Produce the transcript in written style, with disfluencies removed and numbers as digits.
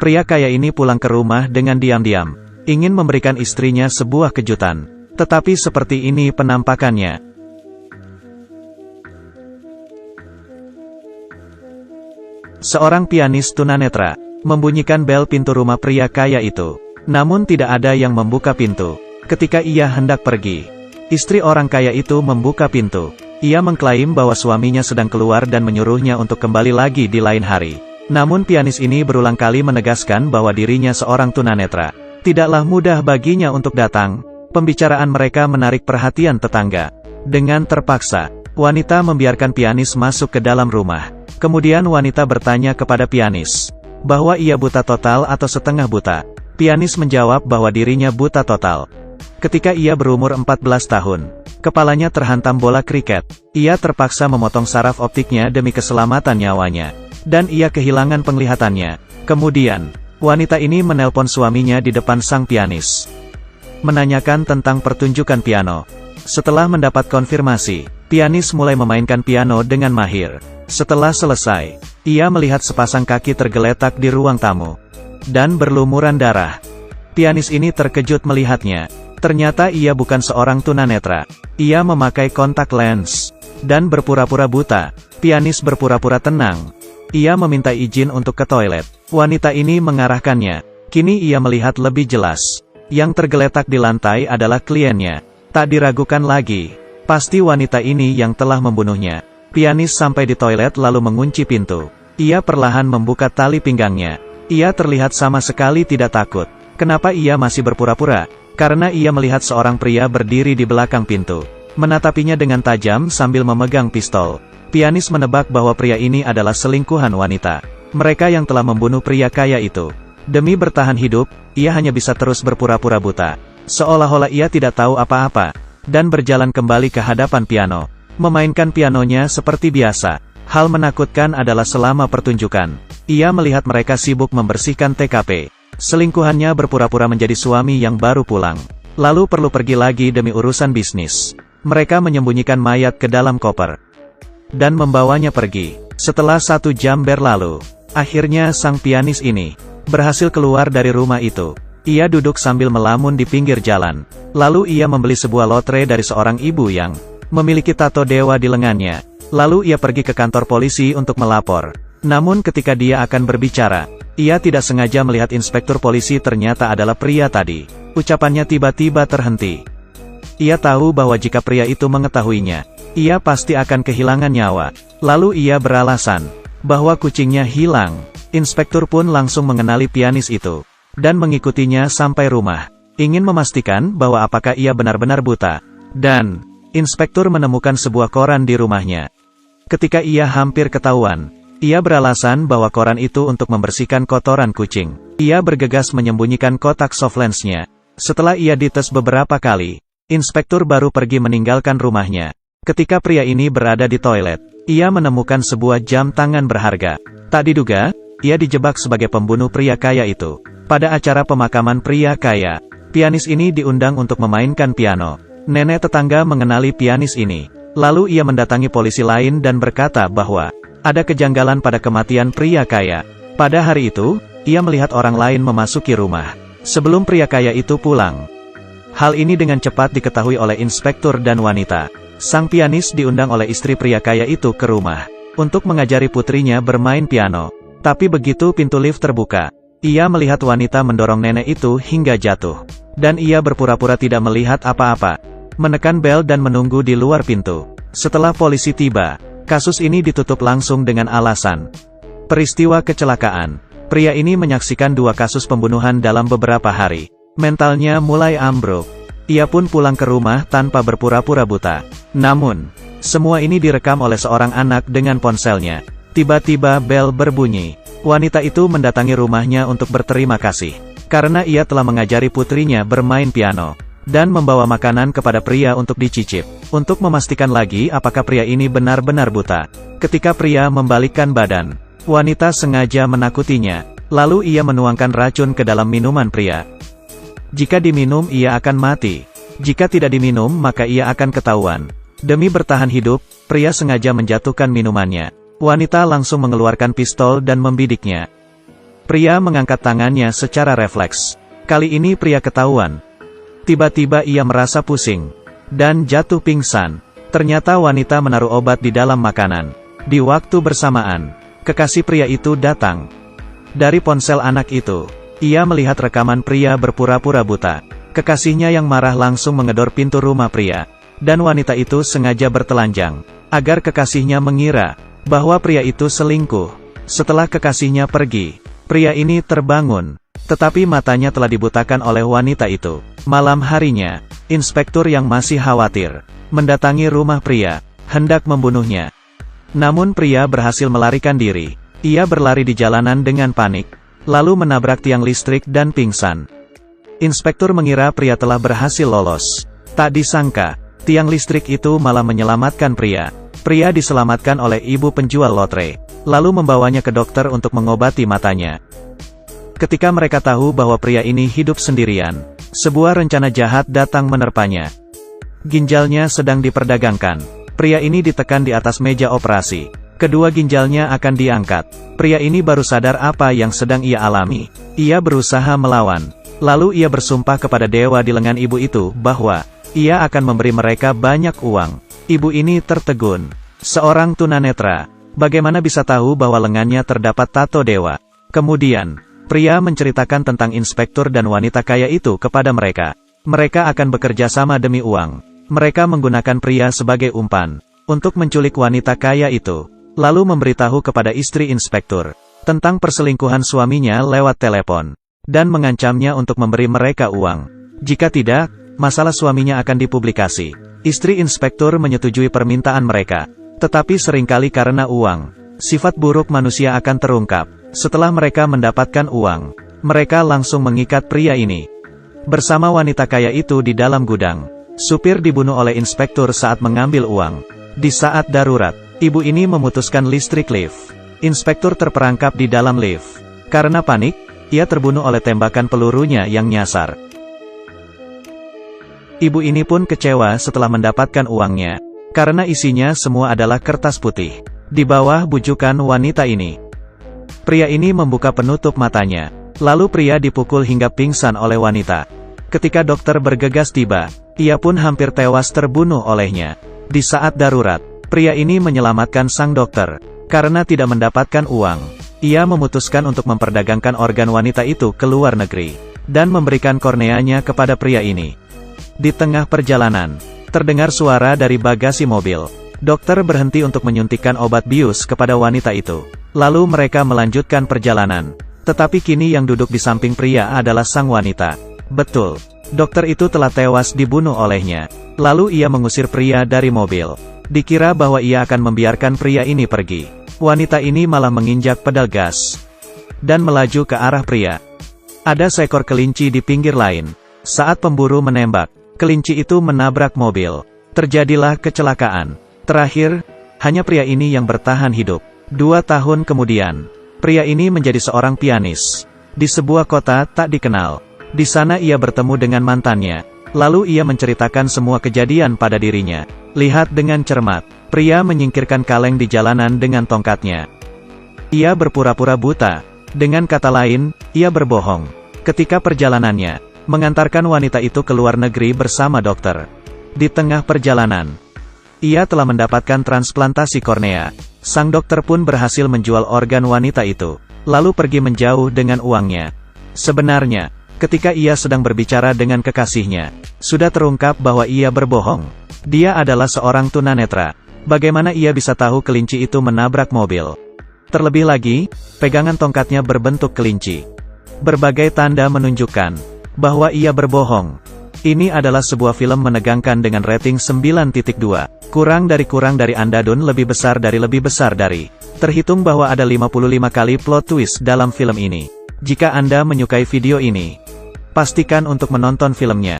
Pria kaya ini pulang ke rumah dengan diam-diam, ingin memberikan istrinya sebuah kejutan. Tetapi seperti ini penampakannya. Seorang pianis tunanetra membunyikan bel pintu rumah pria kaya itu. Namun tidak ada yang membuka pintu. Ketika ia hendak pergi, istri orang kaya itu membuka pintu. Ia mengklaim bahwa suaminya sedang keluar dan menyuruhnya untuk kembali lagi di lain hari. Namun pianis ini berulang kali menegaskan bahwa dirinya seorang tunanetra. Tidaklah mudah baginya untuk datang. Pembicaraan mereka menarik perhatian tetangga. Dengan terpaksa, wanita membiarkan pianis masuk ke dalam rumah. Kemudian wanita bertanya kepada pianis, bahwa ia buta total atau setengah buta. Pianis menjawab bahwa dirinya buta total. Ketika ia berumur 14 tahun, kepalanya terhantam bola kriket. Ia terpaksa memotong saraf optiknya demi keselamatan nyawanya. Dan ia kehilangan penglihatannya. Kemudian, wanita ini menelpon suaminya di depan sang pianis, menanyakan tentang pertunjukan piano. Setelah mendapat konfirmasi, pianis mulai memainkan piano dengan mahir. Setelah selesai, ia melihat sepasang kaki tergeletak di ruang tamu dan berlumuran darah. Pianis ini terkejut melihatnya. Ternyata ia bukan seorang tunanetra. Ia memakai kontak lens dan berpura-pura buta. Pianis berpura-pura tenang. Ia meminta izin untuk ke toilet. Wanita ini mengarahkannya. Kini ia melihat lebih jelas. Yang tergeletak di lantai adalah kliennya. Tak diragukan lagi. Pasti wanita ini yang telah membunuhnya. Pianis sampai di toilet lalu mengunci pintu. Ia perlahan membuka tali pinggangnya. Ia terlihat sama sekali tidak takut. Kenapa ia masih berpura-pura? Karena ia melihat seorang pria berdiri di belakang pintu, menatapinya dengan tajam sambil memegang pistol. Pianis menebak bahwa pria ini adalah selingkuhan wanita. Mereka yang telah membunuh pria kaya itu. Demi bertahan hidup, ia hanya bisa terus berpura-pura buta. Seolah-olah ia tidak tahu apa-apa. Dan berjalan kembali ke hadapan piano. Memainkan pianonya seperti biasa. Hal menakutkan adalah selama pertunjukan, ia melihat mereka sibuk membersihkan TKP. Selingkuhannya berpura-pura menjadi suami yang baru pulang. Lalu perlu pergi lagi demi urusan bisnis. Mereka menyembunyikan mayat ke dalam koper dan membawanya pergi. Setelah 1 jam berlalu, akhirnya sang pianis ini berhasil keluar dari rumah itu. Ia duduk sambil melamun di pinggir jalan. Lalu ia membeli sebuah lotre dari seorang ibu yang memiliki tato dewa di lengannya. Lalu ia pergi ke kantor polisi untuk melapor. Namun ketika dia akan berbicara, ia tidak sengaja melihat inspektur polisi ternyata adalah pria tadi. Ucapannya tiba-tiba terhenti. Ia tahu bahwa jika pria itu mengetahuinya, ia pasti akan kehilangan nyawa. Lalu ia beralasan bahwa kucingnya hilang. Inspektur pun langsung mengenali pianis itu dan mengikutinya sampai rumah, ingin memastikan bahwa apakah ia benar-benar buta. Dan inspektur menemukan sebuah koran di rumahnya. Ketika ia hampir ketahuan, ia beralasan bahwa koran itu untuk membersihkan kotoran kucing. Ia bergegas menyembunyikan kotak softlensnya. Setelah ia dites beberapa kali, inspektur baru pergi meninggalkan rumahnya. Ketika pria ini berada di toilet, ia menemukan sebuah jam tangan berharga. Tak diduga, ia dijebak sebagai pembunuh pria kaya itu. Pada acara pemakaman pria kaya, pianis ini diundang untuk memainkan piano. Nenek tetangga mengenali pianis ini. Lalu ia mendatangi polisi lain dan berkata bahwa ada kejanggalan pada kematian pria kaya. Pada hari itu, ia melihat orang lain memasuki rumah sebelum pria kaya itu pulang. Hal ini dengan cepat diketahui oleh inspektur dan wanita. Sang pianis diundang oleh istri pria kaya itu ke rumah untuk mengajari putrinya bermain piano. Tapi begitu pintu lift terbuka, ia melihat wanita mendorong nenek itu hingga jatuh. Dan ia berpura-pura tidak melihat apa-apa, menekan bel dan menunggu di luar pintu. Setelah polisi tiba, kasus ini ditutup langsung dengan alasan peristiwa kecelakaan. Pria ini menyaksikan 2 kasus pembunuhan dalam beberapa hari. Mentalnya mulai ambruk. Ia pun pulang ke rumah tanpa berpura-pura buta. Namun, semua ini direkam oleh seorang anak dengan ponselnya. Tiba-tiba bel berbunyi. Wanita itu mendatangi rumahnya untuk berterima kasih, karena ia telah mengajari putrinya bermain piano, dan membawa makanan kepada pria untuk dicicip, untuk memastikan lagi apakah pria ini benar-benar buta. Ketika pria membalikkan badan, wanita sengaja menakutinya, lalu ia menuangkan racun ke dalam minuman pria. Jika diminum ia akan mati. Jika tidak diminum maka ia akan ketahuan. Demi bertahan hidup, pria sengaja menjatuhkan minumannya. Wanita langsung mengeluarkan pistol dan membidiknya. Pria mengangkat tangannya secara refleks. Kali ini pria ketahuan. Tiba-tiba ia merasa pusing dan jatuh pingsan. Ternyata wanita menaruh obat di dalam makanan. Di waktu bersamaan, kekasih pria itu datang. Dari ponsel anak itu, ia melihat rekaman pria berpura-pura buta. Kekasihnya yang marah langsung menggedor pintu rumah pria. Dan wanita itu sengaja bertelanjang, agar kekasihnya mengira bahwa pria itu selingkuh. Setelah kekasihnya pergi, pria ini terbangun. Tetapi matanya telah dibutakan oleh wanita itu. Malam harinya, inspektur yang masih khawatir mendatangi rumah pria, hendak membunuhnya. Namun pria berhasil melarikan diri. Ia berlari di jalanan dengan panik, lalu menabrak tiang listrik dan pingsan. Inspektur mengira pria telah berhasil lolos. Tak disangka, tiang listrik itu malah menyelamatkan pria. Pria diselamatkan oleh ibu penjual lotre, lalu membawanya ke dokter untuk mengobati matanya. Ketika mereka tahu bahwa pria ini hidup sendirian, sebuah rencana jahat datang menerpanya. Ginjalnya sedang diperdagangkan. Pria ini ditekan di atas meja operasi. Kedua ginjalnya akan diangkat. Pria ini baru sadar apa yang sedang ia alami. Ia berusaha melawan. Lalu ia bersumpah kepada dewa di lengan ibu itu bahwa ia akan memberi mereka banyak uang. Ibu ini tertegun. Seorang tunanetra, bagaimana bisa tahu bahwa lengannya terdapat tato dewa? Kemudian, pria menceritakan tentang inspektur dan wanita kaya itu kepada mereka. Mereka akan bekerja sama demi uang. Mereka menggunakan pria sebagai umpan untuk menculik wanita kaya itu, lalu memberitahu kepada istri inspektur tentang perselingkuhan suaminya lewat telepon, dan mengancamnya untuk memberi mereka uang. Jika tidak, masalah suaminya akan dipublikasi. Istri inspektur menyetujui permintaan mereka, tetapi seringkali karena uang, sifat buruk manusia akan terungkap. Setelah mereka mendapatkan uang, mereka langsung mengikat pria ini bersama wanita kaya itu di dalam gudang. Supir dibunuh oleh inspektur saat mengambil uang. Di saat darurat, ibu ini memutuskan listrik lift. Inspektur terperangkap di dalam lift. Karena panik, ia terbunuh oleh tembakan pelurunya yang nyasar. Ibu ini pun kecewa setelah mendapatkan uangnya, karena isinya semua adalah kertas putih. Di bawah bujukan wanita ini, pria ini membuka penutup matanya. Lalu pria dipukul hingga pingsan oleh wanita. Ketika dokter bergegas tiba, ia pun hampir tewas terbunuh olehnya. Di saat darurat, pria ini menyelamatkan sang dokter. Karena tidak mendapatkan uang, ia memutuskan untuk memperdagangkan organ wanita itu ke luar negeri, dan memberikan korneanya kepada pria ini. Di tengah perjalanan, terdengar suara dari bagasi mobil. Dokter berhenti untuk menyuntikkan obat bius kepada wanita itu. Lalu mereka melanjutkan perjalanan. Tetapi kini yang duduk di samping pria adalah sang wanita. Betul, dokter itu telah tewas dibunuh olehnya. Lalu ia mengusir pria dari mobil. Dikira bahwa ia akan membiarkan pria ini pergi. Wanita ini malah menginjak pedal gas dan melaju ke arah pria. Ada seekor kelinci di pinggir lain. Saat pemburu menembak, kelinci itu menabrak mobil. Terjadilah kecelakaan. Terakhir, hanya pria ini yang bertahan hidup. 2 tahun kemudian, pria ini menjadi seorang pianis di sebuah kota tak dikenal. Di sana ia bertemu dengan mantannya. Lalu ia menceritakan semua kejadian pada dirinya. Lihat dengan cermat, pria menyingkirkan kaleng di jalanan dengan tongkatnya. Ia berpura-pura buta. Dengan kata lain, ia berbohong. Ketika perjalanannya, mengantarkan wanita itu ke luar negeri bersama dokter. Di tengah perjalanan, ia telah mendapatkan transplantasi kornea. Sang dokter pun berhasil menjual organ wanita itu, lalu pergi menjauh dengan uangnya. Sebenarnya, ketika ia sedang berbicara dengan kekasihnya, sudah terungkap bahwa ia berbohong. Dia adalah seorang tunanetra. Bagaimana ia bisa tahu kelinci itu menabrak mobil? Terlebih lagi, pegangan tongkatnya berbentuk kelinci. Berbagai tanda menunjukkan bahwa ia berbohong. Ini adalah sebuah film menegangkan dengan rating 9.2. Kurang dari andadun lebih besar dari. Terhitung bahwa ada 55 kali plot twist dalam film ini. Jika Anda menyukai video ini, pastikan untuk menonton filmnya.